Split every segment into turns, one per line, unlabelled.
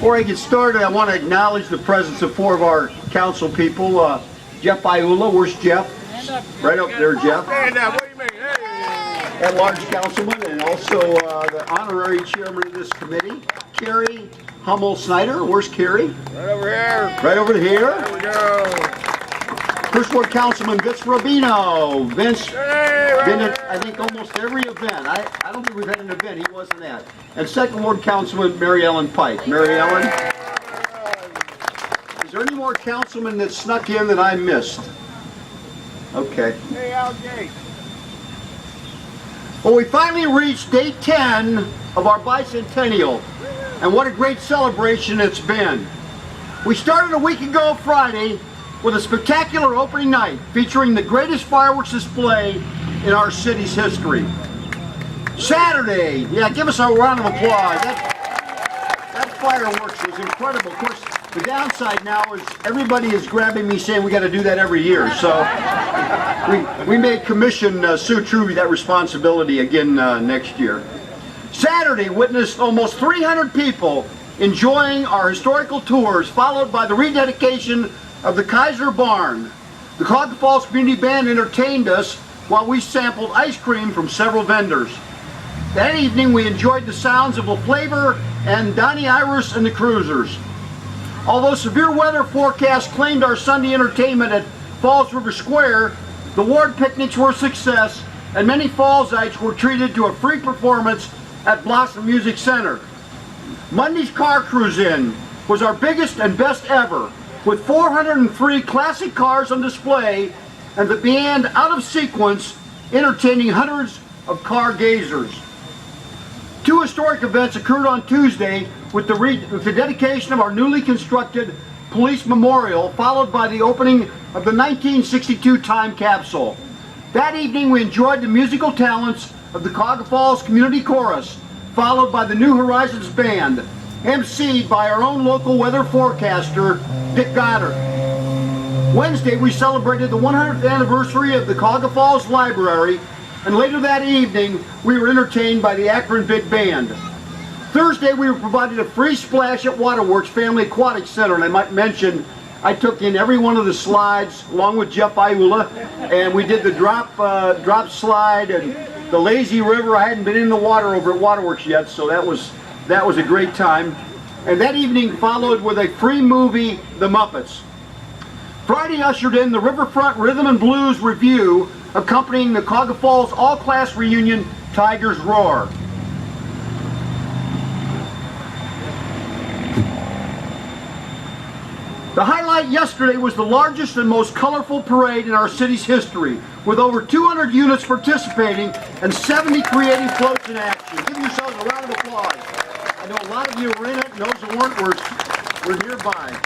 Before I get started, I want to acknowledge the presence of four of our council people. Jeff Iula, where's Jeff? Right up there, Jeff.
Stand up, what do you mean? Hey.
At-large councilman, and also the honorary chairman of this committee, Carrie Hummel-Snyder. Where's Carrie?
Right over here.
Right over here.
There we go.
First Ward Councilman Vince Rubino. Vince
Hey,
been at, I think, almost every event. I don't think we've had an event he wasn't at. And Second Ward Councilman Mary Ellen Pike. Mary Ellen, is there any more councilmen that snuck in that I missed? Okay.
Hey, Al Gates.
Well, we finally reached day 10 of our bicentennial, and what a great celebration it's been. We started a week ago Friday with a spectacular opening night featuring the greatest fireworks display in our city's history. Saturday, yeah, give us a round of applause. That fireworks was incredible. Of course, the downside now is everybody is grabbing me saying we got to do that every year. So we may commission Sue Truby that responsibility again next year. Saturday witnessed almost 300 people enjoying our historical tours, followed by the rededication of the Kaiser Barn. The Cuyahoga Falls Community Band entertained us while we sampled ice cream from several vendors. That evening we enjoyed the sounds of La Flavor and Donnie Iris and the Cruisers. Although severe weather forecasts claimed our Sunday entertainment at Falls River Square, the ward picnics were a success and many Fallsites were treated to a free performance at Blossom Music Center. Monday's car cruise-in was our biggest and best ever, with 403 classic cars on display and the band out of sequence entertaining hundreds of car gazers. Two historic events occurred on Tuesday with the dedication of our newly constructed police memorial, followed by the opening of the 1962 time capsule. That evening we enjoyed the musical talents of the Cuyahoga Falls Community Chorus, followed by the New Horizons Band, emceed by our own local weather forecaster, Dick Goddard. Wednesday we celebrated the 100th anniversary of the Cuyahoga Falls Library, and later that evening we were entertained by the Akron Big Band. Thursday we were provided a free splash at Waterworks Family Aquatic Center, and I might mention I took in every one of the slides along with Jeff Iula, and we did the drop slide and the lazy river. I hadn't been in the water over at Waterworks yet, so that was a great time. And that evening followed with a free movie, The Muppets. Friday ushered in the Riverfront Rhythm and Blues Review, accompanying the Cuyahoga Falls All-Class Reunion, Tigers Roar. The highlight yesterday was the largest and most colorful parade in our city's history, with over 200 units participating and 70 creating floats in action. Give yourselves a round of applause. I know a lot of you were in it, and those that weren't were nearby.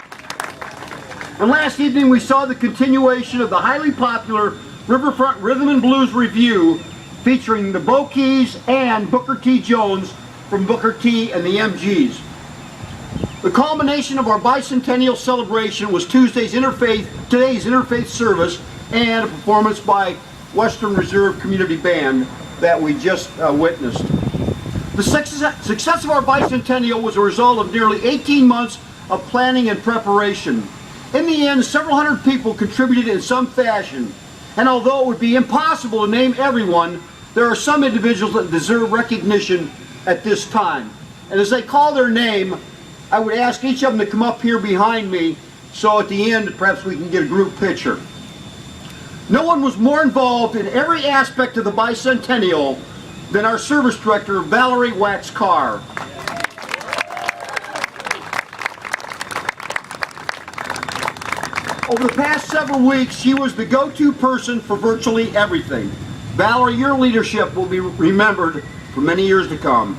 And last evening we saw the continuation of the highly popular Riverfront Rhythm and Blues Review, featuring the Bo Keys and Booker T. Jones from Booker T. and the MGs. The culmination of our bicentennial celebration was today's interfaith service and a performance by Western Reserve Community Band that we just witnessed. The success of our bicentennial was a result of nearly 18 months of planning and preparation. In the end, several hundred people contributed in some fashion, and although it would be impossible to name everyone, there are some individuals that deserve recognition at this time. And as they call their name, I would ask each of them to come up here behind me, so at the end perhaps we can get a group picture. No one was more involved in every aspect of the bicentennial than our service director, Valerie Wax Carr. Over the past several weeks, she was the go-to person for virtually everything. Valerie, your leadership will be remembered for many years to come.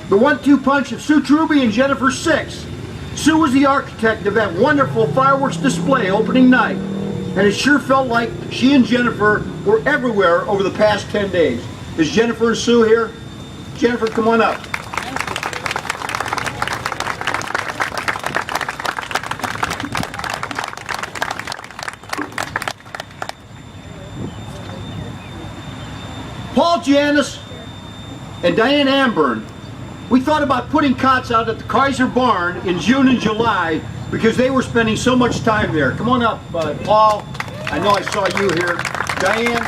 The 1-2 punch of Sue Truby and Jennifer Six. Sue was the architect of that wonderful fireworks display opening night, and it sure felt like she and Jennifer were everywhere over the past 10 days. Is Jennifer and Sue here? Jennifer, come on up. Paul Janis and Diane Amburn, we thought about putting cots out at the Kaiser Barn in June and July because they were spending so much time there. Come on up, Paul. I know I saw you here. Diane.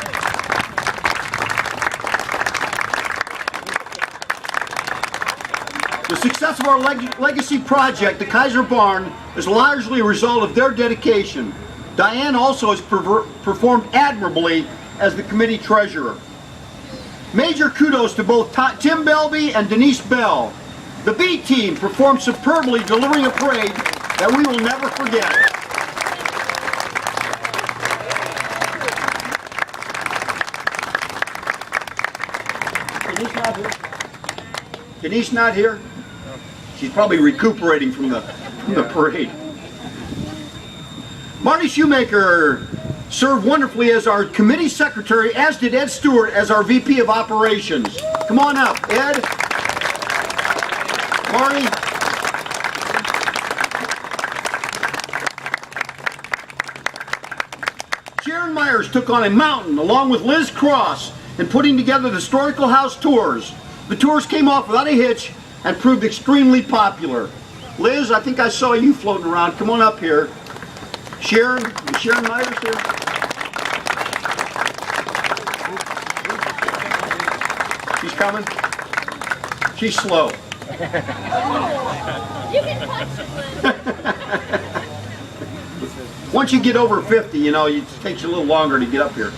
The success of our legacy project, the Kaiser Barn, is largely a result of their dedication. Diane also has performed admirably as the committee treasurer. Major kudos to both Tim Belby and Denise Bell. The B team performed superbly, delivering a parade that we will never forget. Denise not here? Denise not here? She's probably recuperating from the parade. Marty Shoemaker served wonderfully as our committee secretary, as did Ed Stewart as our VP of operations. Come on up, Ed. Marty. Sharon Myers took on a mountain along with Liz Cross in putting together the historical house tours. The tours came off without a hitch and proved extremely popular. Liz, I think I saw you floating around. Come on up here. Sharon, is Sharon Myers here? She's coming? She's slow.
You can punch it.
Once you get over 50, you know, it takes you a little longer to get up here.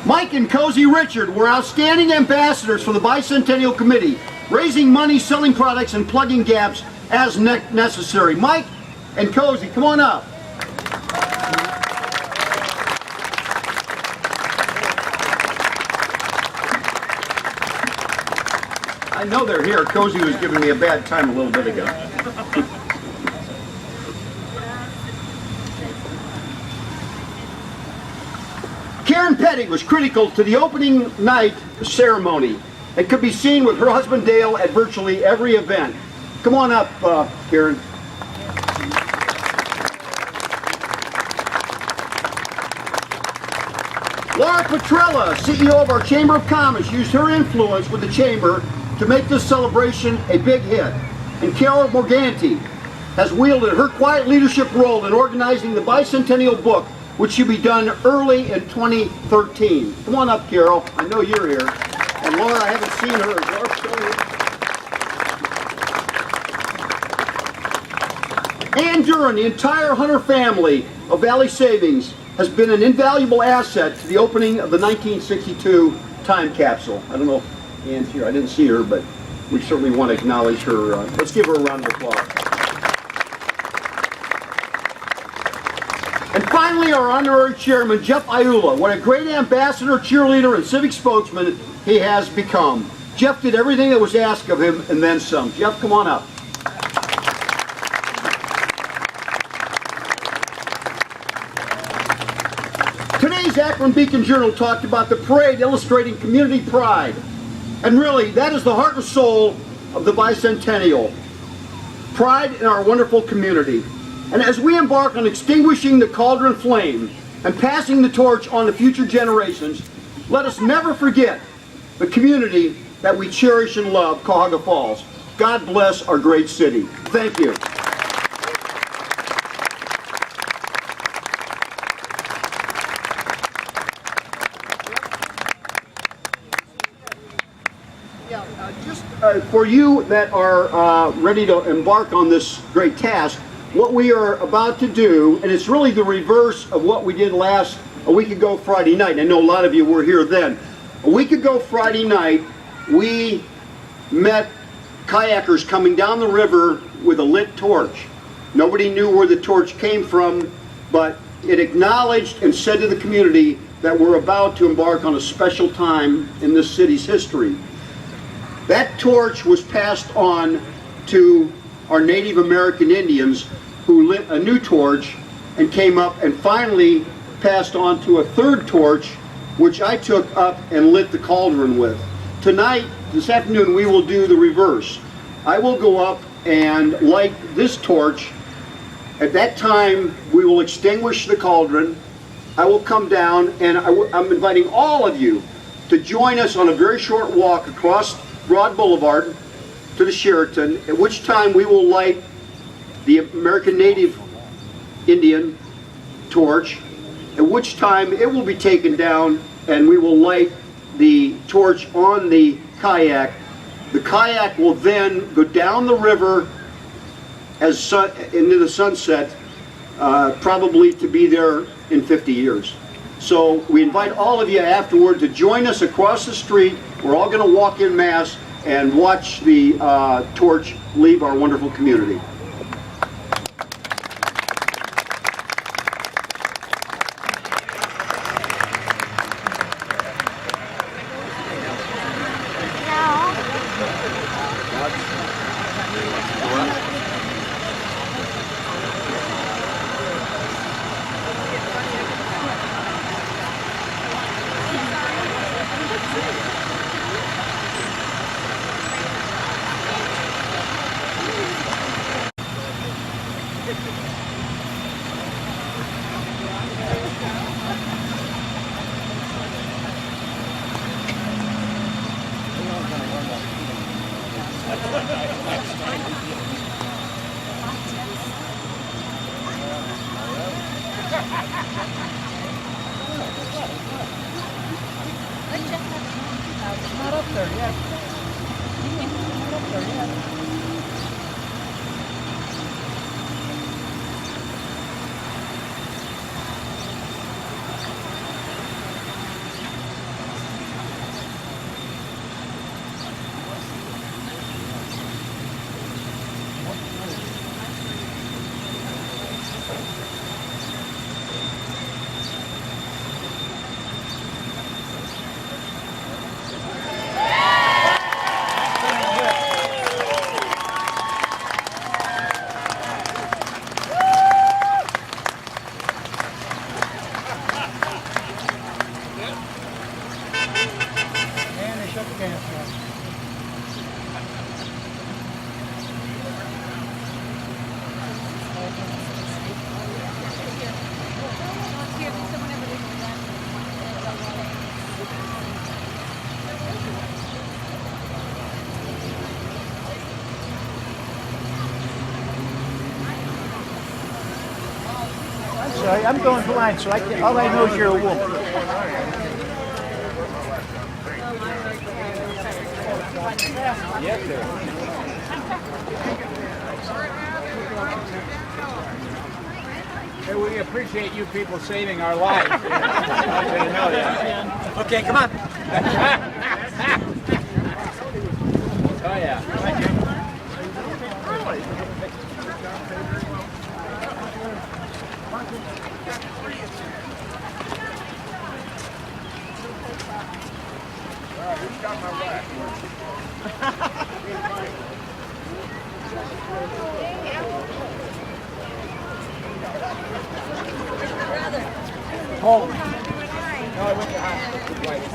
Mike and Cozy Richard were outstanding ambassadors for the Bicentennial Committee, raising money, selling products, and plugging gaps as necessary. Mike and Cozy, come on up. I know they're here. Cozy was giving me a bad time a little bit ago. Karen Petty was critical to the opening night ceremony and could be seen with her husband Dale at virtually every event. Come on up, Karen. Laura Petrella, CEO of our Chamber of Commerce, used her influence with the Chamber to make this celebration a big hit. And Carol Morganti has wielded her quiet leadership role in organizing the Bicentennial book, which should be done early in 2013. Come on up, Carol. I know you're here. And Laura, I haven't seen her. Is Laura still here? Ann Duran, the entire Hunter family of Valley Savings, has been an invaluable asset to the opening of the 1962 time capsule. I don't know if Ann's here. I didn't see her, but we certainly want to acknowledge her. Let's give her a round of applause. And finally, our honorary chairman, Jeff Iula. What a great ambassador, cheerleader, and civic spokesman he has become. Jeff did everything that was asked of him and then some. Jeff, come on up. Today's Akron Beacon Journal talked about the parade illustrating community pride. And really, that is the heart and soul of the Bicentennial. Pride in our wonderful community. And as we embark on extinguishing the cauldron flame and passing the torch on to future generations, let us never forget the community that we cherish and love, Cuyahoga Falls. God bless our great city. Thank you. For you that are ready to embark on this great task, what we are about to do, and it's really the reverse of what we did a week ago Friday night. I know a lot of you were here then. A week ago Friday night, we met kayakers coming down the river with a lit torch. Nobody knew where the torch came from, but it acknowledged and said to the community that we're about to embark on a special time in this city's history. That torch was passed on to our Native American Indians, who lit a new torch and came up and finally passed on to a third torch, which I took up and lit the cauldron with. Tonight, this afternoon, we will do the reverse. I will go up and light this torch. At that time, we will extinguish the cauldron, I will come down and I'm inviting all of you to join us on a very short walk across Broad Boulevard to the Sheraton, at which time we will light the American Native Indian torch, at which time it will be taken down and we will light the torch on the kayak. The kayak will then go down the river into the sunset, probably to be there in 50 years. So we invite all of you afterward to join us across the street. We're all going to walk in mass and watch the torch leave our wonderful community.
Not up there yet. Not up there yet. Sorry, I'm going blind, so all I know is you're a woman.
Yes, sir. Hey, we appreciate you people saving our lives. I want you to know that.
Okay, come on.
Oh, yeah. Thank you. Who's got my back? Home. No, I went to hospital twice.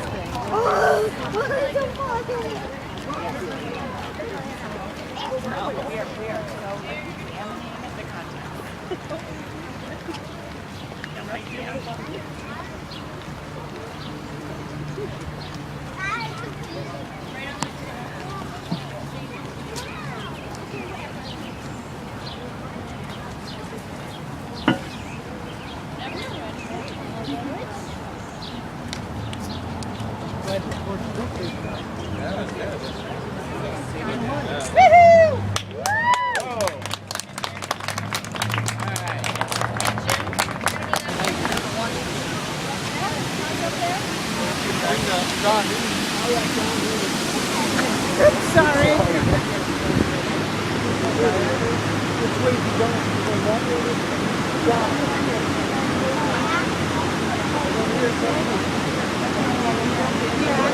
Yeah.